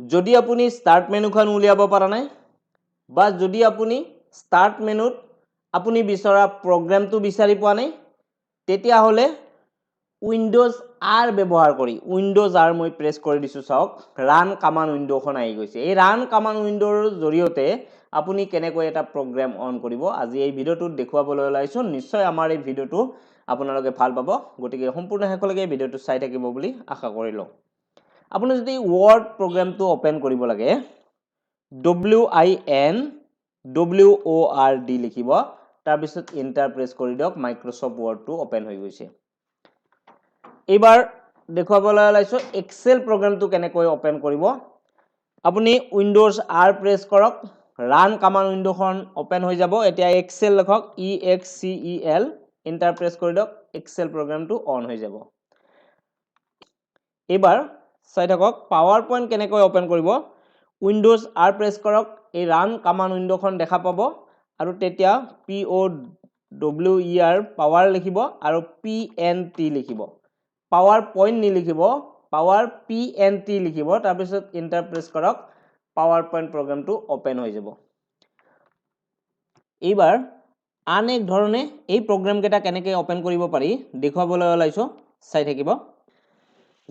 যদি আপুনি ষ্টাৰ্ট মেনুখন উলিয়াব পৰা নাই বা যদি আপুনি ষ্টাৰ্ট মেনুত আপুনি বিচৰা প্ৰগ্ৰামটো বিচাৰি পোৱা নাই তেতিয়া হলে উইন্ডোজ R ব্যৱহাৰ কৰি উইন্ডোজ R মই প্ৰেছ কৰি দিছো চাওক ৰান কমান্ড উইন্ডোখন আহি গৈছে এই ৰান কমান্ড উইন্ডোৰ জৰিয়তে আপুনি কেনেকৈ এটা প্ৰগ্ৰাম অন কৰিব আজি এই ভিডিওটোত দেখুৱাবলৈ ওলাইছো নিশ্চয় আমাৰ এই ভিডিওটো আপোনালোকে ভাল পাব গতিকে সম্পূৰ্ণ শেষলৈকে ভিডিওটো চাই থাকিব বুলি আশা কৰিলো আপুনি যদি ওয়াৰ্ড প্ৰগ্ৰামটো ওপেন কৰিব লাগে WINWORD লিখিব তাৰ পিছত এন্টাৰ প্ৰেছ কৰি দিয়ক মাইক্ৰসফট ওয়াৰ্ডটো ওপেন হৈ গৈছে এবাৰ দেখুৱাবলৈ ওলাইছো এক্সেল প্ৰগ্ৰামটো কেনেকৈ ওপেন কৰিব আপুনি উইন্ডোজ R প্ৰেছ কৰক ৰান কমান্ড উইন্ডোখন ওপেন হৈ যাব এতিয়া এক্সেল লিখক EXCEL এন্টাৰ প্ৰেছ কৰি দিয়ক এক্সেল প্ৰগ্ৰামটো অন হৈ যাব এবাৰ চাই থাকক পাৱাৰ পইণ্ট কেনেকৈ ওপেন কৰিব উইন্ডোজ R প্ৰেছ কৰক এই ৰান কমান্ড উইন্ডোখন দেখা পাব আৰু তেতিয়া POWER পাৱাৰ লিখিব আৰু PNT লিখিব পাৱাৰ পইণ্ট নিলিখিব পাৱাৰ PNT লিখিব তাৰ পিছত এন্টাৰ প্ৰেছ কৰক পাৱাৰ পইণ্ট প্ৰগ্ৰামটো ওপেন হৈ যাব এইবাৰ আন এক ধৰণে এই প্ৰগ্ৰাম কেটা কেনেকৈ ওপেন কৰিব পাৰি দেখুৱাবলৈ ওলাইছো চাই থাকিব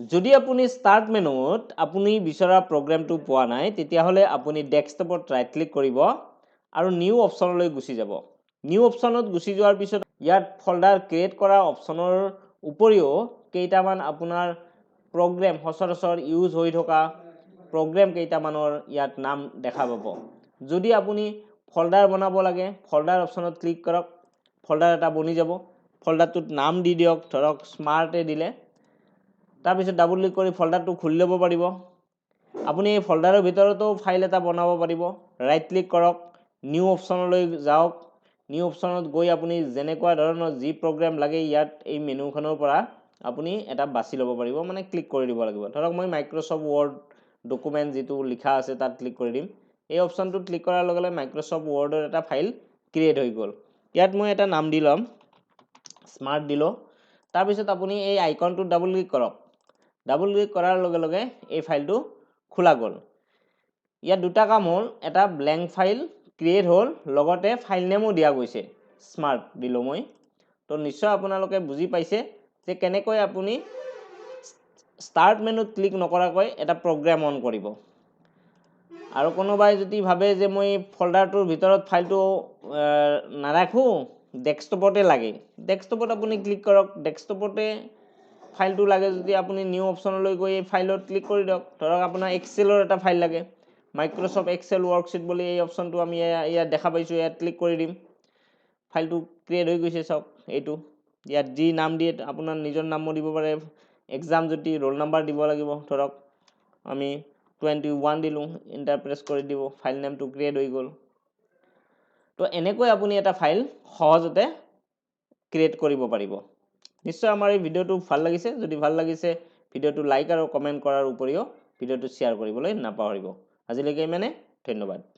যদি আপুনি ষ্টাৰ্ট মেনুত আপুনি বিচৰা প্ৰগ্ৰামটো পোৱা নাই তেতিয়া হলে আপুনি ডেস্কটপত ৰাইট ক্লিক কৰিব আৰু নিউ অপচনলৈ গুচি যাব নিউ অপচনত গুচি যোৱাৰ পিছত ইয়াত ফল্ডাৰ ক্ৰিয়েট কৰা অপচনৰ উপৰিও কেইটামান আপোনাৰ প্ৰগ্ৰাম সচৰাচৰ ইউজ হৈ থকা প্ৰগ্ৰাম কেইটামানৰ ইয়াত নাম দেখা পাব যদি আপুনি ফল্ডাৰ বনাব লাগে ফল্ডাৰ অপচনত ক্লিক কৰক ফল্ডাৰ এটা বনি যাব ফল্ডাৰটোত নাম দি দিয়ক ধৰক স্মাৰ্ট দিলে তাৰ পিছত ডাবল ক্লিক কৰি ফল্ডাৰটো খুলি ল'ব পাৰিব আপুনি এই ফল্ডাৰৰ ভিতৰতো ফাইল এটা বনাব পাৰিব ৰাইট ক্লিক কৰক নিউ অপচনলৈ যাওক নিউ অপচনত গৈ আপুনি যেনেকুৱা ধৰণৰ যি প্ৰগ্ৰাম লাগে ইয়াত এই মেনুখনৰ পৰা আপুনি এটা বাছি ল'ব পাৰিব মানে ক্লিক কৰি দিব লাগিব ধৰক মই মাইক্ৰসফট ওয়াৰ্ড ডকুমেন্ট যেটো লিখা আছে তাত ক্লিক কৰি দিম এই অপচনটোত ক্লিক কৰাৰ লগে লগে মাইক্ৰসফট ওয়াৰ্ডৰ এটা ফাইল ক্ৰিয়েট হৈ গল ইয়াত মই এটা নাম দি লম স্মাৰ্ট দিলো তাৰ পিছত আপুনি এই আইকনটো ডাবল ক্লিক কৰক ডাবল ক্লিক কৰাৰ লগে লগে এই ফাইলটো খোলা গল ইয়াত দুটা কাম হল এটা ব্ল্যাঙ্ক ফাইল ক্ৰিয়েট হল লগতে ফাইল নেমও দিয়া গৈছে স্মাৰ্ট দিলো মই তো নিশ্চয় আপোনালোকে বুজি পাইছে যে কেনেকৈ আপুনি ষ্টাৰ্ট মেনুত ক্লিক নকৰাকৈ এটা প্ৰগ্ৰাম অন কৰিব আৰু কোনোবাই যদি ভাবে যে মই ফল্ডাৰটোৰ ভিতৰত ফাইলটো নাৰাখো ডেস্কটপতে লাগে ডেস্কটপত আপুনি ক্লিক কৰক ডেস্কটপতে ফাইলটো লাগে যদি আপুনি নিউ অপচনলৈ গৈ এই ফাইলত ক্লিক কৰি দিয়ক ধৰক আপোনাৰ এক্সেলৰ এটা ফাইল লাগে মাইক্ৰসফট এক্সেল ওয়াৰ্কশীট বুলি এই অপচনটো আমি ইয়াত দেখা পাইছো ইয়াত ক্লিক কৰি দিম ফাইলটো ক্ৰিয়েট হৈ গৈছে সব এইটো ইয়াত যি নাম দিয়ে আপোনাৰ নিজৰ নাম দিব পাৰে এক্সাম যদি ৰোল নাম্বাৰ দিব লাগিব ধৰক আমি 21 দিলু এন্টাৰ প্ৰেছ কৰি দিব ফাইল নেমটো ক্ৰিয়েট হৈ গল তো এনেকৈ আপুনি এটা ফাইল সহজতে ক্ৰিয়েট কৰিব পাৰিব নিশ্চয় আমাৰ এই ভিডিওটো ভাল লাগিছে যদি ভাল লাগিছে ভিডিওটো লাইক আৰু কমেন্ট কৰাৰ উপৰিও ভিডিওটো শেয়াৰ কৰিবলৈ নাপাহৰিব আজিলৈকে ইমানে ধন্যবাদ